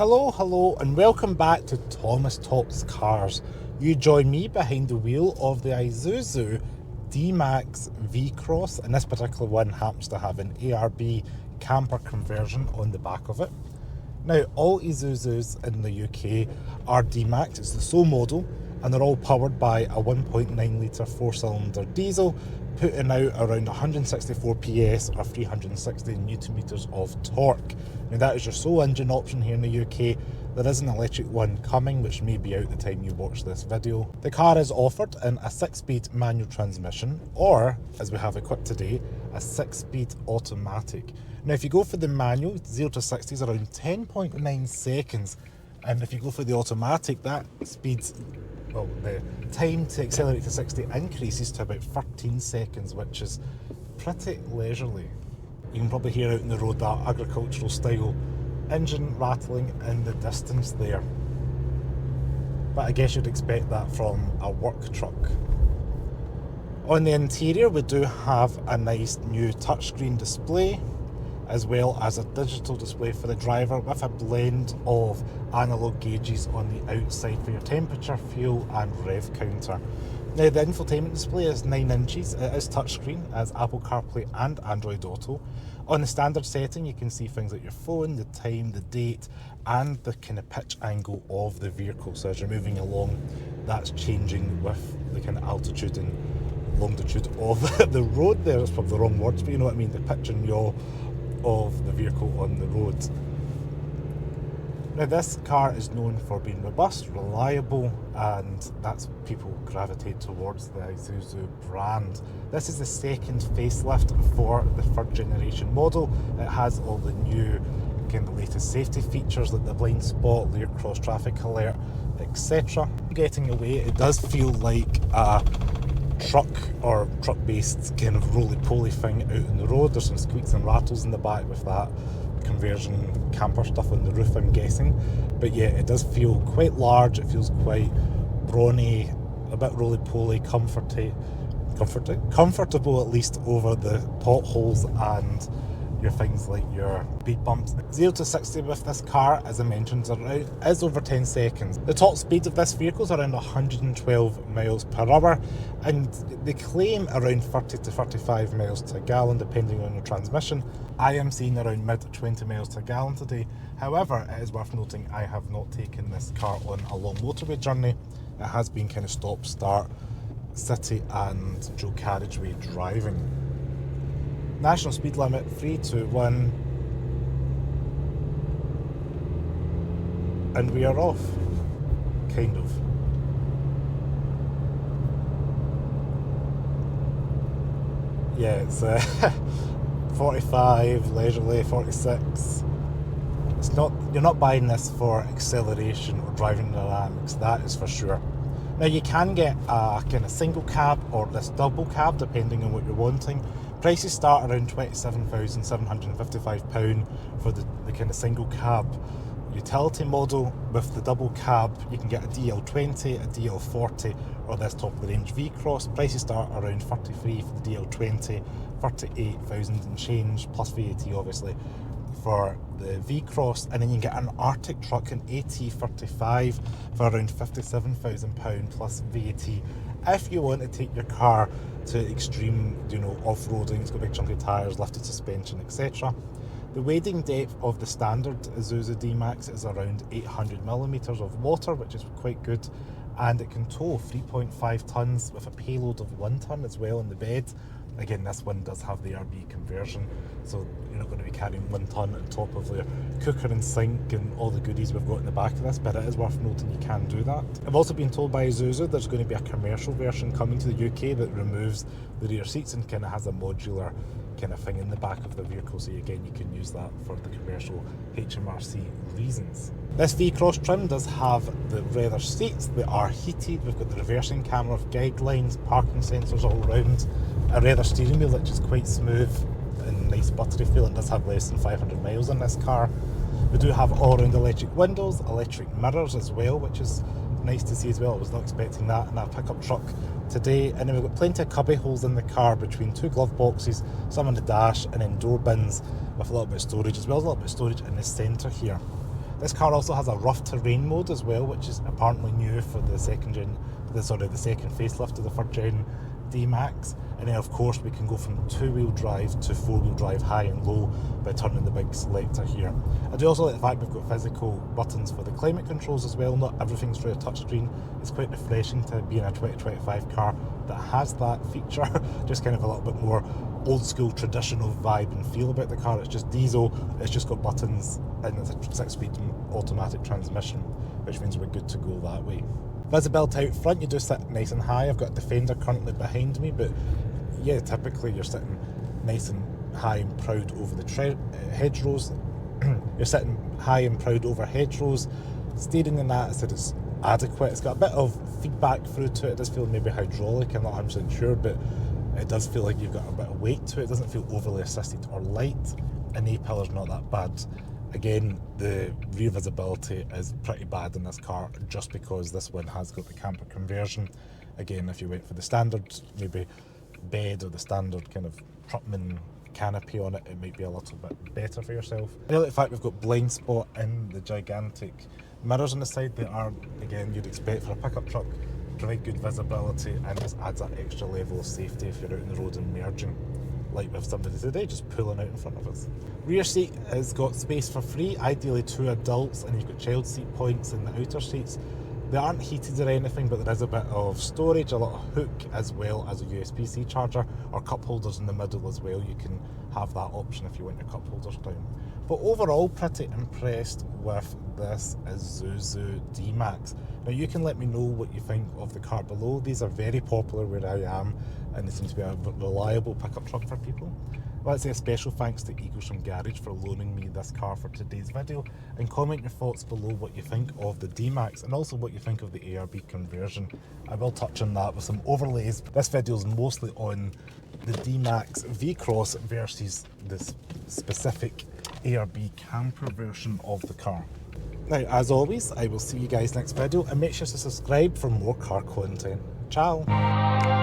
Hello and welcome back to Thomas Talks Cars. You join me behind the wheel of the Isuzu D-Max V-Cross, and this particular one happens to have an ARB Camper conversion on the back of it. Now, all Isuzus in the UK are D-Max, it's the sole model, and they're all powered by a 1.9 litre 4-cylinder diesel, putting out around 164 PS or 360 newton meters of torque. Now that is your sole engine option here in the UK. There is an electric one coming, which may be out the time you watch this video. The car is offered in a 6-speed manual transmission, or, as we have equipped today, a 6-speed automatic. Now if you go for the manual, 0 to 60 is around 10.9 seconds, and if you go for the automatic, that speed's the time to accelerate to 60 increases to about 13 seconds, which is pretty leisurely. You can probably hear out in the road that agricultural style engine rattling in the distance there. But I guess you'd expect that from a work truck. On the interior, we do have a nice new touchscreen display, as well as a digital display for the driver with a blend of analog gauges on the outside for your temperature, fuel and rev counter. Now the infotainment display is 9 inches, it is touchscreen, as Apple CarPlay and Android Auto. On the standard setting you can see things like your phone, the time, the date and the kind of pitch angle of the vehicle. So as you're moving along, that's changing with the kind of altitude and longitude of the road there. That's probably the wrong words, but you know what I mean, the pitch and yaw of the vehicle on the road. Now this car is known for being robust, reliable, and that's people gravitate towards the Isuzu brand. This is the second facelift for the third generation model. It has all the new kind of latest safety features like the blind spot, rear cross traffic alert, etc. Getting away, it does feel like a truck or truck-based kind of roly-poly thing out on the road. There's some squeaks and rattles in the back with that conversion camper stuff on the roof, I'm guessing. But yeah, it does feel quite large, it feels quite brawny, a bit roly-poly, comfortable at least over the potholes and your things like your speed bumps. 0 to 60 with this car, as I mentioned, is over 10 seconds. The top speed of this vehicle is around 112 miles per hour, and they claim around 30 to 35 miles to a gallon depending on your transmission. I am seeing around mid 20 miles to a gallon today. However, it is worth noting I have not taken this car on a long motorway journey. It has been kind of stop-start, city and dual carriageway driving. National speed limit 321, and we are off, kind of. Yeah, it's 45, leisurely, 46. It's not, you're not buying this for acceleration or driving dynamics, that is for sure. Now you can get a kind of single cab or this double cab depending on what you're wanting. Prices start around £27,755 for the kind of single cab utility model. With the double cab you can get a DL20, a DL40 or this top of the range V-Cross. Prices start around 33 for the DL20, 38,000 and change plus VAT obviously for the V-Cross, and then you can get an Arctic truck, an AT35 for around £57,000 plus VAT if you want to take your car to extreme, off-roading. It's got big chunky tyres, lifted suspension, etc. The wading depth of the standard Isuzu D-Max is around 800 millimeters of water, which is quite good, and it can tow 3.5 tonnes with a payload of 1 tonne as well in the bed. Again, this one does have the ARB conversion, so you're not going to be carrying 1 tonne on top of your cooker and sink and all the goodies we've got in the back of this, but it is worth noting you can do that. I've also been told by Isuzu there's going to be a commercial version coming to the UK that removes the rear seats and kind of has a modular kind of thing in the back of the vehicle, so again you can use that for the commercial HMRC reasons. This V-Cross trim does have the leather seats, they are heated, we've got the reversing camera with guidelines, parking sensors all around, a leather steering wheel which is quite smooth and nice buttery feel, and does have less than 500 miles on this car. We do have all-round electric windows, electric mirrors as well, which is nice to see as well. I was not expecting that in a pickup truck today. And then we've got plenty of cubby holes in the car between 2 glove boxes, some on the dash, and then door bins with a little bit of storage, as well as a little bit of storage in the centre here. This car also has a rough terrain mode as well, which is apparently new for the second facelift of the 3rd gen D-Max. And then of course we can go from 2-wheel drive to 4-wheel drive high and low by turning the big selector here. I do also like the fact we've got physical buttons for the climate controls as well. Not everything's through a touchscreen. It's quite refreshing to be in a 2025 car that has that feature. Just kind of a little bit more old school traditional vibe and feel about the car. It's just diesel, it's just got buttons, and it's a 6-speed automatic transmission, which means we're good to go that way. Visibility out front, you do sit nice and high. I've got a Defender currently behind me, but yeah, typically you're sitting nice and high and proud over the hedgerows. You're sitting high and proud over hedgerows. Steering in that, I said it's adequate. It's got a bit of feedback through to it. It does feel maybe hydraulic, I'm not 100% sure, but it does feel like you've got a bit of weight to it. It doesn't feel overly assisted or light, and A-pillar's not that bad. Again, the rear visibility is pretty bad in this car just because this one has got the camper conversion. Again, if you went for the standard maybe bed or the standard kind of Trutman canopy on it, it might be a little bit better for yourself. I really like the fact we've got blind spot in the gigantic mirrors on the side. They are, again, you'd expect for a pickup truck, provide good visibility, and just adds that extra level of safety if you're out on the road and merging, like with somebody today just pulling out in front of us. Rear seat has got space for 3, ideally 2 adults, and you've got child seat points in the outer seats. They aren't heated or anything, but there is a bit of storage, a little hook, as well as a USB-C charger, or cup holders in the middle as well. You can have that option if you want your cup holders down. But overall, pretty impressed with this Isuzu D-Max. Now you can let me know what you think of the car below. These are very popular where I am, and they seem to be a reliable pickup truck for people. Well, I'd say a special thanks to Eaglesham Garage for loaning me this car for today's video, and comment your thoughts below what you think of the D-Max and also what you think of the ARB conversion. I will touch on that with some overlays. This video is mostly on the D-Max V-Cross versus this specific ARB Camper version of the car. Now, as always, I will see you guys next video, and make sure to subscribe for more car content. Ciao!